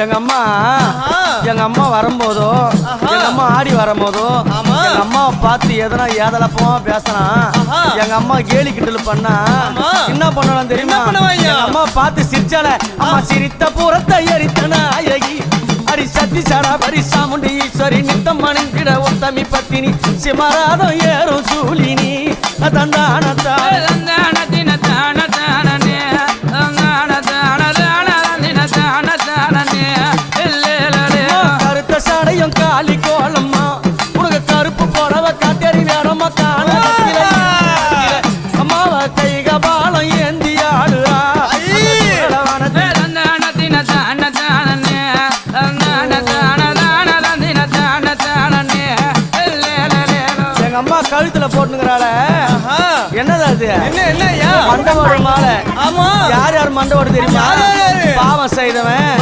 எங்க அம்மா வரும்போதோ எங்க அம்மா ஆடி வரும்போதோ எங்க அம்மாவை பார்த்து எதனா ஏதலப்பமா பேசினா எங்க அம்மா கேலி கிண்டல் பண்ணா என்ன பண்ணலாம் தெரியுமா? எங்க அம்மா பார்த்து சிரிச்சால அம்மா சிரித்த பூரத்தை எரித்தன அழகி அடி சத்தி சாரா பரிசாமுண்டி ஈஸ்வரி நித்தம் மணிங்கிட உத்தமி பத்தினி சிமராதம் ஏறும் சூலினி தந்தானத்தா கருத்த சாடையும் காலி கோலம்மா உனக்கு கருப்பு போடவ காட்டேறி வேறம்மா காண அம்மாவ கைக பாலம் ஏந்தி ஆடுறா எங்க அம்மா கழுத்துல போட்டுங்கிறாள என்னது அது? என்ன மண்டவோட மாலை? யார் யார் மண்டவோட தெரியுமா? பாவம் செய்தவன்